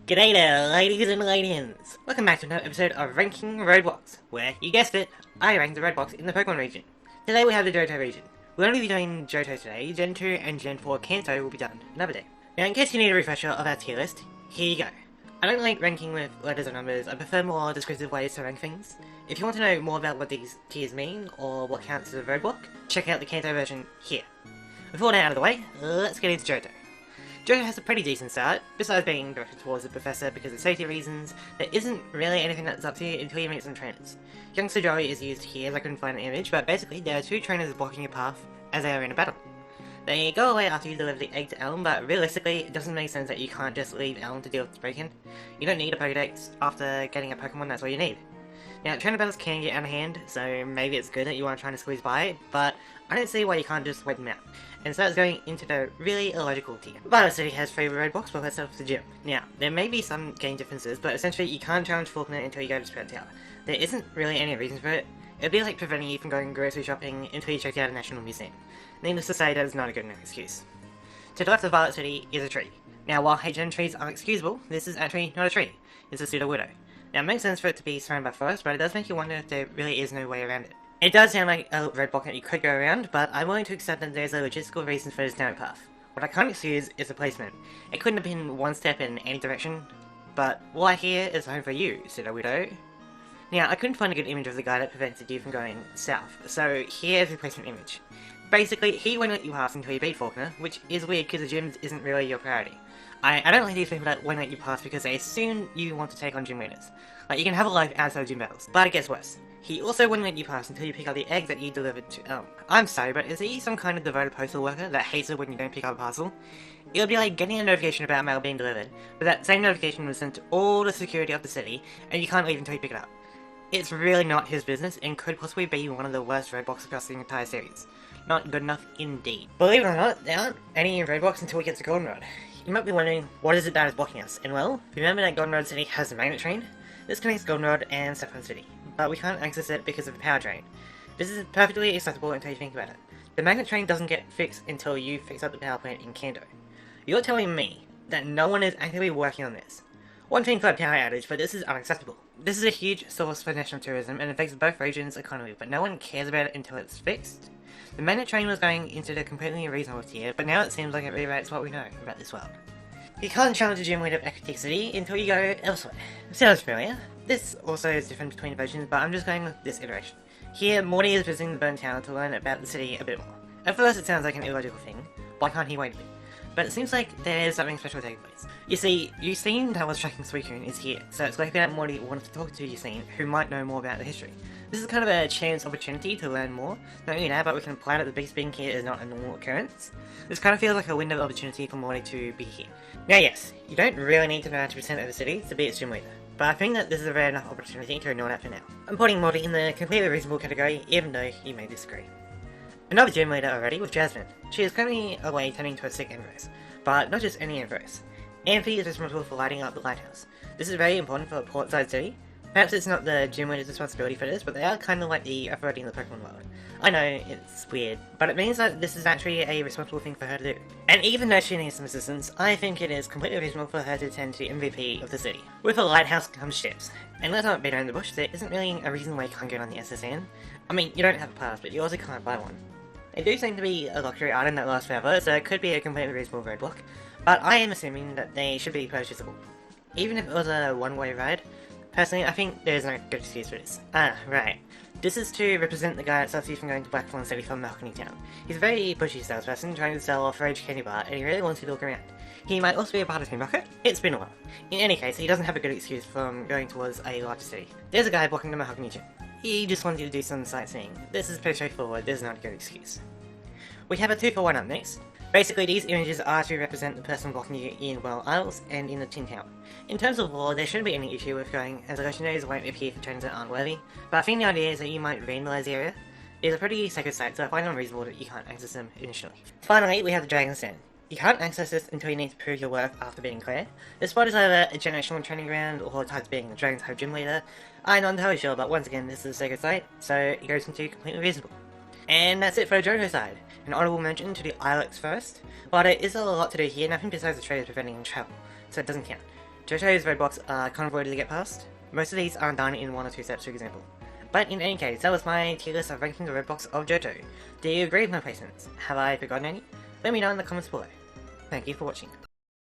G'day there, ladies and ladians! Welcome back to another episode of Ranking Roadblocks, where, you guessed it, I rank the Roadblocks in the Pokemon region. Today we have the Johto Region. We'll only be doing Johto today. Gen 2 and Gen 4 Kanto will be done another day. Now, in case you need a refresher of our tier list, here you go. I don't like ranking with letters or numbers. I prefer more descriptive ways to rank things. If you want to know more about what these tiers mean, or what counts as a roadblock, check out the Kanto version here. With all that out of the way, let's get into Johto. Johto has a pretty decent start. Besides being directed towards the professor because of safety reasons, there isn't really anything that's up to you until you meet some trainers. Youngster Joey is used here as I couldn't find an image, but basically there are two trainers blocking your path as they are in a battle. They go away after you deliver the egg to Elm, but realistically it doesn't make sense that you can't just leave Elm to deal with the break-in. You don't need a Pokedex after getting a Pokemon, that's all you need. Now, trainer battles can get out of hand, so maybe it's good that you are trying to squeeze by it, but I don't see why you can't just wait them out. And so that's going into the really illogical tier. Violet City has 3 roadblocks, but let's start with the gym. Now, there may be some game differences, but essentially you can't challenge Faulkner until you go to Spread Tower. There isn't really any reason for it. It'd be like preventing you from going grocery shopping until you check out a National Museum. Needless to say, that is not a good enough excuse. To the left of Violet City is a tree. Now, while HM trees are excusable, this is actually not a tree. It's a pseudo-widow. Now, it makes sense for it to be surrounded by forest, but it does make you wonder if there really is no way around it. It does sound like a roadblock that you could go around, but I'm willing to accept that there's a logistical reason for this narrow path. What I can't excuse is the placement. It couldn't have been one step in any direction, but why here is home for you, pseudo-widow. Now, I couldn't find a good image of the guy that prevented you from going south, so here's the placement image. Basically, he won't let you pass until you beat Faulkner, which is weird because the gym isn't really your priority. I don't like these people that won't let you pass because they assume you want to take on gym leaders. Like, you can have a life outside of gym battles. But it gets worse. He also wouldn't let you pass until you pick up the egg that you delivered to Elm. I'm sorry, but is he some kind of devoted postal worker that hates it when you don't pick up a parcel? It would be like getting a notification about mail being delivered, but that same notification was sent to all the security of the city, and you can't leave until you pick it up. It's really not his business, and could possibly be one of the worst roadblocks across the entire series. Not good enough indeed. Believe it or not, there aren't any roadblocks until we get to Goldenrod. You might be wondering, what is it that is blocking us? And well, remember that Goldenrod City has a magnet train? This connects Goldenrod and Saffron City, but we can't access it because of the power drain. This is perfectly acceptable until you think about it. The magnet train doesn't get fixed until you fix up the power plant in Kanto. You're telling me that no one is actively working on this. One thing for a power outage, but this is unacceptable. This is a huge source for national tourism and affects both regions' economy, but no one cares about it until it's fixed. The magnet train was going into the completely reasonable tier, but now it seems like it rewrites what we know about this world. You can't challenge a gym leader of Equity City until you go elsewhere. Sounds familiar. This also is different between versions, but I'm just going with this iteration. Here, Morty is visiting the burnt town to learn about the city a bit more. At first it sounds like an illogical thing. Why can't he wait a bit? But it seems like there's something special taking place. You see, Yusin that was tracking Suicune is here, so it's likely that Morty wanted to talk to Yusin, who might know more about the history. This is kind of a chance opportunity to learn more. Not only that, but we can imply that the beast being here is not a normal occurrence. This kind of feels like a window of opportunity for Morty to be here. Now yes, you don't really need to know 90% of the city to be its gym leader, but I think that this is a rare enough opportunity to ignore that for now. I'm putting Morty in the completely reasonable category, even though you may disagree. Another gym leader already was Jasmine. She is currently away tending to a sick Ambrose. But not just any Ambrose. Amphi is responsible for lighting up the lighthouse. This is very important for a portside city. Perhaps it's not the gym leader's responsibility for this, but they are kind of like the authority in the Pokemon world. I know, it's weird, but it means that this is actually a responsible thing for her to do. And even though she needs some assistance, I think it is completely reasonable for her to tend to the MVP of the city. With a lighthouse comes ships. And let's not beat around the bush, there isn't really a reason why you can't get on the SSN. I mean, you don't have a pass, but you also can't buy one. They do seem to be a luxury item that lasts forever, so it could be a completely reasonable roadblock, but I am assuming that they should be purchasable. Even if it was a one-way ride, personally I think there is no good excuse for this. Ah, right. This is to represent the guy that stops you from going to Blackthorn City from Malcolm Town. He's a very pushy salesperson trying to sell off Rage Candy Bar, and he really wants you to look around. He might also be a part of Team Rocket. It's been a while. In any case, he doesn't have a good excuse from going towards a larger city. There's a guy blocking the Mahogany Gym. He just wants you to do some sightseeing. This is pretty straightforward, there's not a good excuse. We have a 2-for-1 up next. Basically, these images are to represent the person blocking you in Well Isles and in the Tin Tower. In terms of lore, there shouldn't be any issue with going, as the legendaries won't appear for trainers that aren't worthy, but I think the idea is that you might vandalize the area. It's a pretty sacred site, so I find it unreasonable that you can't access them initially. Finally, we have the Dragon's Den. You can't access this until you need to prove your worth after being Claire. This spot is either a generational training ground or tied to being the Dragon's Home gym leader. I'm not entirely sure, but once again, this is a sacred site, so it goes into completely reasonable. And that's it for the Johto side. An honourable mention to the Ilex first. While there is a lot to do here, nothing besides the trade is preventing travel, so it doesn't count. Johto's roadblocks are kind of avoided to get past. Most of these aren't done in 1 or 2 steps, for example. But in any case, that was my tier list of ranking the roadblocks of Johto. Do you agree with my placements? Have I forgotten any? Let me know in the comments below. Thank you for watching.